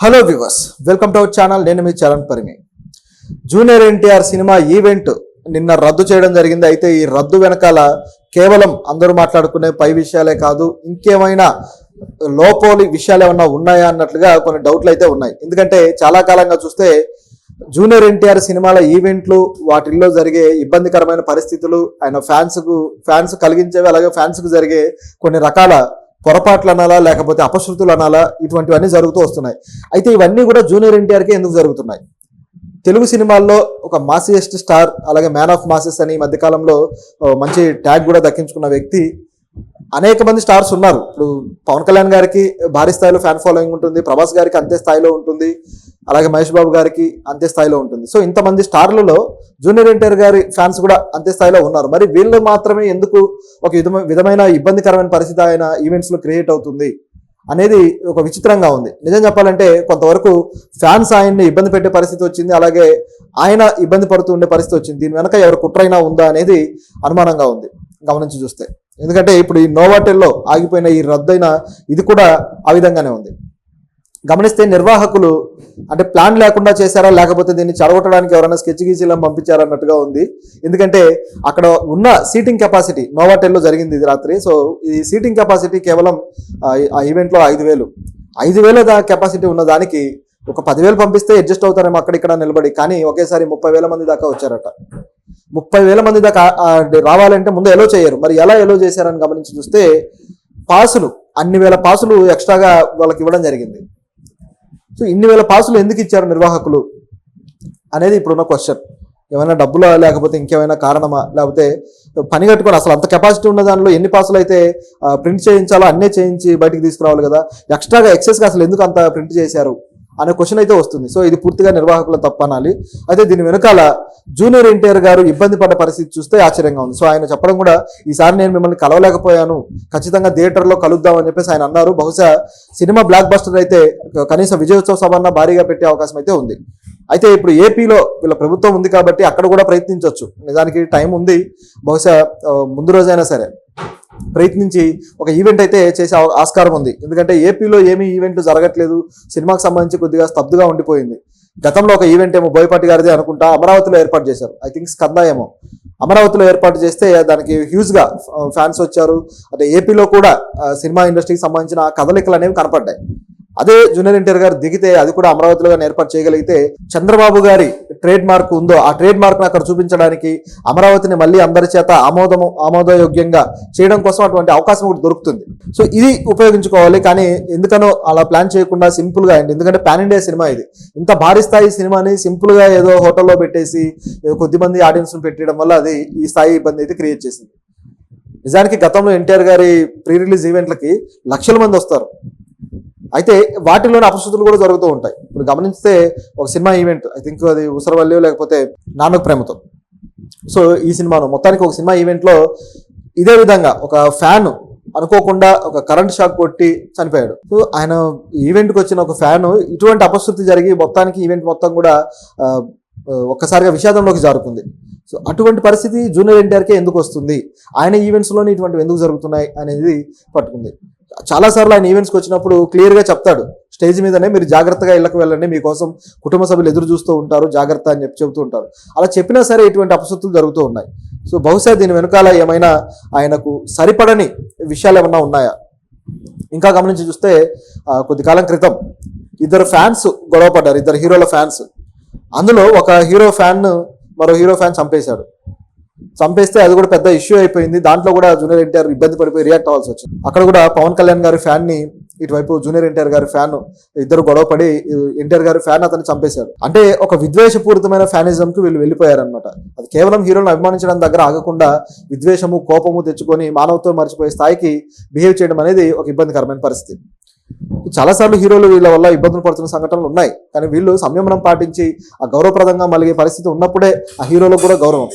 Hello viewers, welcome to our channel. నేను మీ Charan Parimi. Junior NTR cinema event నిన్న రద్దు చేయడం జరిగింది. అయితే ఈ రద్దు వెనకాల కేవలం అందరూ మాట్లాడుకునే పై విషయాలే కాదు, ఇంకేమైనా లోపోలి విషయాలు ఏమన్నా ఉన్నాయా అన్నట్లుగా కొన్ని డౌట్లు అయితే ఉన్నాయి. ఎందుకంటే చాలా కాలంగా చూస్తే జూనియర్ ఎన్టీఆర్ సినిమాల ఈవెంట్లు, వాటిల్లో జరిగే ఇబ్బందికరమైన పరిస్థితులు, ఆయన ఫ్యాన్స్ కలిగించేవి, అలాగే ఫ్యాన్స్కు జరిగే కొన్ని రకాల పొరపాట్లు అనాలా లేకపోతే అపశృతులు అనాలా, ఇటువంటివన్నీ జరుగుతూ వస్తున్నాయి. అయితే ఇవన్నీ కూడా జూనియర్ ఎన్టీఆర్కే ఎందుకు జరుగుతున్నాయి? తెలుగు సినిమాల్లో ఒక మాసియెస్ట్ స్టార్, అలాగే మ్యాన్ ఆఫ్ మాసెస్ అని ఈ మధ్యకాలంలో మంచి ట్యాగ్ కూడా దక్కించుకున్న వ్యక్తి. అనేక మంది స్టార్స్ ఉన్నారు. ఇప్పుడు పవన్ కళ్యాణ్ గారికి భారీ స్థాయిలో ఫ్యాన్ ఫాలోయింగ్ ఉంటుంది, ప్రభాస్ గారికి అంతే స్థాయిలో ఉంటుంది, అలాగే మహేష్ బాబు గారికి అంతే స్థాయిలో ఉంటుంది. సో ఇంతమంది స్టార్లలో జూనియర్ ఎన్టీఆర్ గారి ఫ్యాన్స్ కూడా అంతే స్థాయిలో ఉన్నారు. మరి వీళ్ళు మాత్రమే ఎందుకు ఒక విధమైన ఇబ్బందికరమైన పరిస్థితి ఆయన ఈవెంట్స్లో క్రియేట్ అవుతుంది అనేది ఒక విచిత్రంగా ఉంది. నిజం చెప్పాలంటే కొంతవరకు ఫ్యాన్స్ ఆయన్ని ఇబ్బంది పెట్టే పరిస్థితి వచ్చింది, అలాగే ఆయన ఇబ్బంది పడుతూ ఉండే పరిస్థితి వచ్చింది. దీని వెనక ఎవరు కుట్రైనా ఉందా అనేది అనుమానంగా ఉంది గమనించి చూస్తే. ఎందుకంటే ఇప్పుడు ఈ నోవాటెల్లో ఆగిపోయిన ఈ రద్దయిన ఇది కూడా ఆ విధంగానే ఉంది. గమనిస్తే నిర్వాహకులు అంటే ప్లాన్ లేకుండా చేశారా, లేకపోతే దీన్ని చెడగొట్టడానికి ఎవరైనా స్కెచ్ గీచీలా పంపించారన్నట్టుగా ఉంది. ఎందుకంటే అక్కడ ఉన్న సీటింగ్ కెపాసిటీ నోవాటెల్లో జరిగింది ఇది రాత్రి. సో ఈ సీటింగ్ కెపాసిటీ కేవలం ఆ ఈవెంట్లో 5,000 కెపాసిటీ ఉన్న దానికి ఒక 10,000 పంపిస్తే అడ్జస్ట్ అవుతారేమో అక్కడిక్కడ నిలబడి. కానీ ఒకేసారి 30,000 మంది దాకా వచ్చారట. 30,000 మంది దాకా రావాలంటే ముందు ఎలో చేయరు. మరి ఎలా ఎలో చేశారని గమనించి చూస్తే అన్ని వేల పాసులు ఎక్స్ట్రాగా వాళ్ళకి ఇవ్వడం జరిగింది. సో ఇన్ని వేల పాసులు ఎందుకు ఇచ్చారు నిర్వాహకులు అనేది ఇప్పుడున్న క్వశ్చన్. ఏమైనా డబ్బులా, లేకపోతే ఇంకేమైనా కారణమా, లేకపోతే పని కట్టుకొని అసలు అంత కెపాసిటీ ఉన్న దానిలో ఎన్ని పాసులు అయితే ప్రింట్ చేయించాలో అన్నే చేయించి బయటికి తీసుకురావాలి కదా, ఎక్స్ట్రాగా ఎక్సెస్గా అసలు ఎందుకు అంత ప్రింట్ చేశారు అనే క్వశ్చన్ అయితే వస్తుంది. సో ఇది పూర్తిగా నిర్వాహకుల తప్పనాలి. అయితే దీని వెనకాల జూనియర్ ఎన్టీఆర్ గారు ఇబ్బంది పడ్డ పరిస్థితి చూస్తే ఆశ్చర్యంగా ఉంది. సో ఆయన చెప్పడం కూడా, ఈసారి నేను మిమ్మల్ని కలవలేకపోయాను, ఖచ్చితంగా థియేటర్లో కలుద్దామని చెప్పేసి ఆయన అన్నారు. బహుశా సినిమా బ్లాక్ బస్టర్ అయితే కనీసం విజయోత్సవ సభ భారీగా పెట్టే అవకాశం అయితే ఉంది. అయితే ఇప్పుడు ఏపీలో వీళ్ళ ప్రభుత్వం ఉంది కాబట్టి అక్కడ కూడా ప్రయత్నించవచ్చు. నిజానికి టైం ఉంది, బహుశా ముందు రోజైనా సరే ప్రయత్నించి ఒక ఈవెంట్ అయితే చేసే ఆస్కారం ఉంది. ఎందుకంటే ఏపీలో ఏమీ ఈవెంట్ జరగట్లేదు, సినిమాకి సంబంధించి కొద్దిగా స్తబ్దుగా ఉండిపోయింది. గతంలో ఒక ఈవెంట్ ఏమో బోయపాటి గారిదే అనుకుంటా అమరావతిలో ఏర్పాటు చేశారు. ఐ థింక్ స్కంద ఏమో అమరావతిలో ఏర్పాటు చేస్తే దానికి హ్యూజ్గా ఫ్యాన్స్ వచ్చారు. అంటే ఏపీలో కూడా సినిమా ఇండస్ట్రీకి సంబంధించిన కదలికలు అనేవి కనపడ్డాయి. అదే జూనియర్ ఎన్టీఆర్ గారు దిగితే అది కూడా అమరావతిలో ఏర్పాటు చేయగలిగితే చంద్రబాబు గారి ట్రేడ్ మార్క్ ఉందో ఆ ట్రేడ్ మార్క్ను అక్కడ చూపించడానికి, అమరావతిని మళ్ళీ అందరి చేత ఆమోదయోగ్యంగా చేయడం కోసం అటువంటి అవకాశం ఒకటి దొరుకుతుంది. సో ఇది ఉపయోగించుకోవాలి. కానీ ఎందుకనో అలా ప్లాన్ చేయకుండా సింపుల్గా అయింది. ఎందుకంటే పాన్ ఇండియా సినిమా ఇది. ఇంత భారీ స్థాయి సినిమాని సింపుల్గా ఏదో హోటల్లో పెట్టేసి కొద్దిమంది ఆడియన్స్ను పెట్టడం వల్ల అది ఈ స్థాయి ఇబ్బంది అయితే క్రియేట్ చేసింది. నిజానికి గతంలో ఎన్టీఆర్ గారి ప్రీ రిలీజ్ ఈవెంట్లకి లక్షల మంది వస్తారు. అయితే వాటిలోని అపశృతులు కూడా జరుగుతూ ఉంటాయి. ఇప్పుడు గమనిస్తే ఒక సినిమా ఈవెంట్, ఐ థింక్ అది ఉసరవల్లి లేకపోతే నాన్నకు ప్రేమతో. సో ఈ సినిమాను మొత్తానికి ఒక సినిమా ఈవెంట్లో ఇదే విధంగా ఒక ఫ్యాన్ అనుకోకుండా ఒక కరెంట్ షాక్ కొట్టి చనిపోయాడు. సో ఆయన ఈవెంట్కి వచ్చిన ఒక ఫ్యాన్ ఇటువంటి అపశృతి జరిగి మొత్తానికి ఈవెంట్ మొత్తం కూడా ఒక్కసారిగా విషాదంలోకి జారుకుంది. సో అటువంటి పరిస్థితి జూనియర్ ఎన్టీఆర్కే ఎందుకు వస్తుంది, ఆయన ఈవెంట్స్లోనే ఇటువంటివి ఎందుకు జరుగుతున్నాయి అనేది పట్టుకుంది. చాలాసార్లు ఆయన ఈవెంట్స్కి వచ్చినప్పుడు క్లియర్గా చెప్తాడు, స్టేజ్ మీదనే మీరు జాగ్రత్తగా ఇళ్ళకి వెళ్ళండి, మీకోసం కుటుంబ సభ్యులు ఎదురు చూస్తూ ఉంటారు, జాగ్రత్త అని చెప్తూ ఉంటారు. అలా చెప్పినా సరే ఇటువంటి అపశృతులు జరుగుతూ ఉన్నాయి. సో బహుశా దీని వెనకాల ఏమైనా ఆయనకు సరిపడని విషయాలు ఏమన్నా ఉన్నాయా? ఇంకా గమనించి చూస్తే కొద్ది కాలం క్రితం ఇద్దరు ఫ్యాన్స్ గొడవ పడ్డారు, ఇద్దరు హీరోల ఫ్యాన్స్. అందులో ఒక హీరో ఫ్యాన్ మరో హీరో ఫ్యాన్ చంపేస్తే అది కూడా పెద్ద ఇష్యూ అయిపోయింది. దాంట్లో కూడా జూనియర్ ఎన్టీఆర్ ఇబ్బంది పడిపోయి రియాక్ట్ అవ్వాల్సి వచ్చింది. అక్కడ కూడా పవన్ కళ్యాణ్ గారి ఫ్యాన్ ని, ఇటువైపు జూనియర్ ఎన్టీఆర్ గారి ఫ్యాన్, ఇద్దరు గొడవ పడి ఎన్టీఆర్ గారి ఫ్యాన్ అతన్ని చంపేశాడు. అంటే ఒక విద్వేషపూరితమైన ఫ్యానిజంకి వీళ్ళు వెళ్ళిపోయారనమాట. అది కేవలం హీరోలను అభిమానించడం దగ్గర ఆగకుండా విద్వేషము, కోపము తెచ్చుకొని మానవత్వం మర్చిపోయే స్థాయికి బిహేవ్ చేయడం అనేది ఒక ఇబ్బందికరమైన పరిస్థితి. చాలాసార్లు హీరోలు వీళ్ళ వల్ల ఇబ్బందులు పడుతున్న సంఘటనలు ఉన్నాయి. కానీ వీళ్ళు సంయమనం పాటించి ఆ గౌరవప్రదంగా మలిగే పరిస్థితి ఉన్నప్పుడే ఆ హీరోలకు కూడా గౌరవం.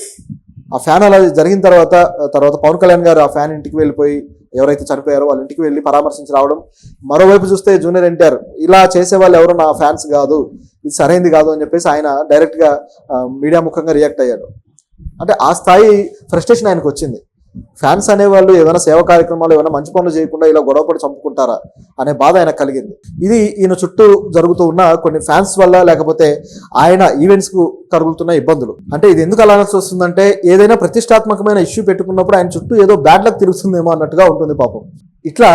ఆ ఫ్యాన్ అలా జరిగిన తర్వాత పవన్ కళ్యాణ్ గారు ఆ ఫ్యాన్ ఇంటికి వెళ్ళిపోయి ఎవరైతే చనిపోయారో వాళ్ళ ఇంటికి వెళ్ళి పరామర్శించి రావడం. మరోవైపు చూస్తే జూనియర్ ఎన్టీఆర్ ఇలా చేసే వాళ్ళు ఎవరు నా ఫ్యాన్స్ కాదు, ఇది సరైనది కాదు అని చెప్పేసి ఆయన డైరెక్ట్గా మీడియా ముఖంగా రియాక్ట్ అయ్యాడు. అంటే ఆ స్థాయి ఫ్రస్ట్రేషన్ ఆయనకు వచ్చింది. ఫ్యాన్స్ అనేవాళ్ళు ఏమైనా సేవా కార్యక్రమాలు ఏమైనా మంచి పనులు చేయకుండా ఇలా గొడవపడి చంపుకుంటారా అనే బాధ ఆయనకు కలిగింది. ఇది ఈయన చుట్టూ జరుగుతూ ఉన్న కొన్ని ఫ్యాన్స్ వల్ల, లేకపోతే ఆయన ఈవెంట్స్ కు కలుగుతున్న ఇబ్బందులు. అంటే ఇది ఎందుకు అనాల్సి వస్తుందంటే, ఏదైనా ప్రతిష్టాత్మకమైన ఇష్యూ పెట్టుకున్నప్పుడు ఆయన చుట్టూ ఏదో బ్యాడ్ లక్ తిరుగుతుందేమో అన్నట్టుగా ఉంటుంది పాపం. ఇట్లా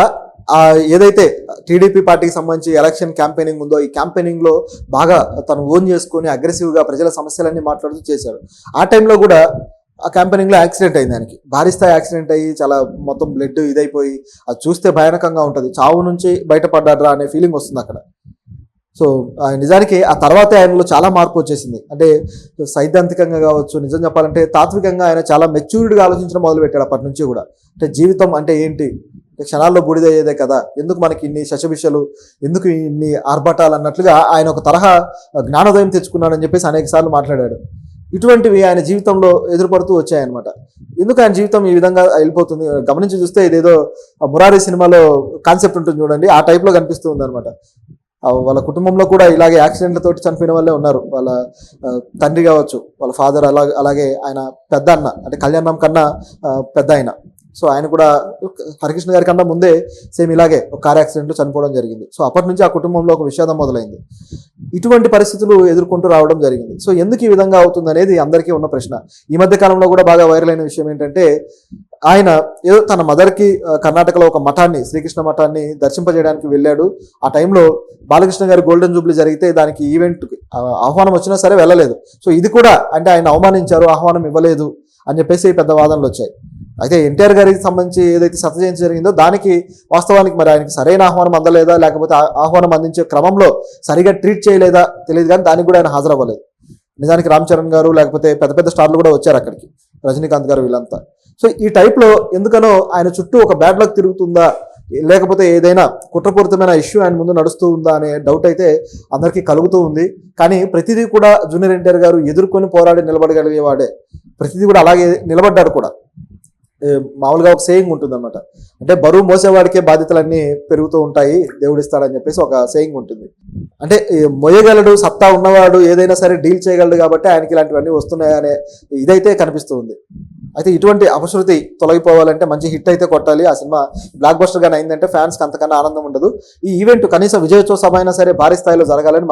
ఏదైతే టీడీపీ పార్టీకి సంబంధించి ఎలక్షన్ క్యాంపెయినింగ్ ఉందో, ఈ క్యాంపెయినింగ్ లో బాగా తను ఓన్ చేసుకుని అగ్రెసివ్ గా ప్రజల సమస్యలన్నీ మాట్లాడుతూ చేశాడు. ఆ టైంలో కూడా ఆ క్యాంపెయినింగ్ లో యాక్సిడెంట్ అయింది ఆయనకి, భారీ స్థాయి యాక్సిడెంట్ అయ్యి చాలా మొత్తం బ్లడ్ ఇదైపోయి అది చూస్తే భయానకంగా ఉంటుంది. చావు నుంచి బయటపడ్డాడ్రా అనే ఫీలింగ్ వస్తుంది అక్కడ. సో నిజానికి ఆ తర్వాతే ఆయనలో చాలా మార్పు వచ్చేసింది. అంటే సైద్ధాంతికంగా కావచ్చు, నిజం చెప్పాలంటే తాత్వికంగా ఆయన చాలా మెచ్యూర్డ్గా ఆలోచించడం మొదలుపెట్టాడు అప్పటి నుంచి కూడా. అంటే జీవితం అంటే ఏంటి, క్షణాల్లో బూడిదయ్యేదే కదా, ఎందుకు మనకి ఇన్ని శశభిషలు, ఎందుకు ఇన్ని ఆర్భటాలు అన్నట్లుగా ఆయన ఒక తరహా జ్ఞానోదయం తెచ్చుకున్నాడని చెప్పేసి అనేక సార్లు మాట్లాడాడు. ఇటువంటివి ఆయన జీవితంలో ఎదురుపడుతూ వచ్చాయన్నమాట. ఎందుకు ఆయన జీవితం ఈ విధంగా వెళ్ళిపోతుంది గమనించి చూస్తే, ఇదేదో మురారి సినిమాలో కాన్సెప్ట్ ఉంటుంది చూడండి, ఆ టైప్లో కనిపిస్తూ ఉంది అనమాట. వాళ్ళ కుటుంబంలో కూడా ఇలాగే యాక్సిడెంట్లతోటి చనిపోయిన వాళ్ళే ఉన్నారు. వాళ్ళ తండ్రి కావచ్చు, వాళ్ళ ఫాదర్, అలాగే ఆయన పెద్ద అన్న, అంటే కళ్యాణం కన్నా పెద్ద ఆయన. సో ఆయన కూడా హరికృష్ణ గారి కన్నా ముందే సేమ్ ఇలాగే ఒక కార్ యాక్సిడెంట్లో చనిపోవడం జరిగింది. సో అప్పటి నుంచి ఆ కుటుంబంలో ఒక విషాదం మొదలైంది. ఇటువంటి పరిస్థితులు ఎదుర్కొంటూ రావడం జరిగింది. సో ఎందుకు ఈ విధంగా అవుతుంది అనేది అందరికీ ఉన్న ప్రశ్న. ఈ మధ్య కాలంలో కూడా బాగా వైరల్ అయిన విషయం ఏంటంటే, ఆయన ఏదో తన మదర్కి కర్ణాటకలో ఒక మఠాన్ని, శ్రీకృష్ణ మఠాన్ని దర్శింపజేయడానికి వెళ్ళాడు. ఆ టైంలో బాలకృష్ణ గారి గోల్డెన్ జూబ్లీ జరిగితే దానికి ఈవెంట్కి ఆహ్వానం వచ్చినా సరే వెళ్ళలేదు. సో ఇది కూడా అంటే ఆయన అవమానించారు, ఆహ్వానం ఇవ్వలేదు అని చెప్పేసి పెద్ద వాదనలు వచ్చాయి. అయితే ఎన్టీఆర్ గారికి సంబంధించి ఏదైతే శత జయంతి జరిగిందో దానికి వాస్తవానికి మరి ఆయనకి సరైన ఆహ్వానం అందలేదా, లేకపోతే ఆహ్వానం అందించే క్రమంలో సరిగా ట్రీట్ చేయలేదా తెలియదు, కానీ దానికి కూడా ఆయన హాజరవ్వలేదు. నిజానికి రామ్ చరణ్ గారు, లేకపోతే పెద్ద పెద్ద స్టార్లు కూడా వచ్చారు అక్కడికి, రజనీకాంత్ గారు, వీళ్ళంతా. సో ఈ టైప్లో ఎందుకనో ఆయన చుట్టూ ఒక బ్యాడ్ లక్ తిరుగుతుందా, లేకపోతే ఏదైనా కుట్రపూరితమైన ఇష్యూ ఆయన ముందు నడుస్తూ ఉందా అనే డౌట్ అయితే అందరికీ కలుగుతూ ఉంది. కానీ ప్రతిదీ కూడా జూనియర్ ఎన్టీఆర్ గారు ఎదుర్కొని పోరాడి నిలబడగలిగేవాడే, ప్రతిదీ కూడా అలాగే నిలబడ్డాడు కూడా. మామూలుగా ఒక సేయింగ్ ఉంటుంది అనమాట, అంటే బరువు మోసేవాడికే బాధ్యతలన్నీ పెరుగుతూ ఉంటాయి, దేవుడు ఇస్తాడని చెప్పేసి ఒక సేయింగ్ ఉంటుంది. అంటే మోయగలడు, సత్తా ఉన్నవాడు ఏదైనా సరే డీల్ చేయగలడు కాబట్టి ఆయనకి ఇలాంటివన్నీ వస్తున్నాయనే ఇదైతే కనిపిస్తూ ఉంది. అయితే ఇటువంటి అపశృతి తొలగిపోవాలంటే మంచి హిట్ అయితే కొట్టాలి. ఆ సినిమా బ్లాక్ బస్టర్ గానే అయిందంటే ఫ్యాన్స్కి అంతకన్నా ఆనందం ఉండదు. ఈ ఈవెంట్ కనీసం విజయోత్సవ సభ అయినా సరే భారీ స్థాయిలో జరగాలని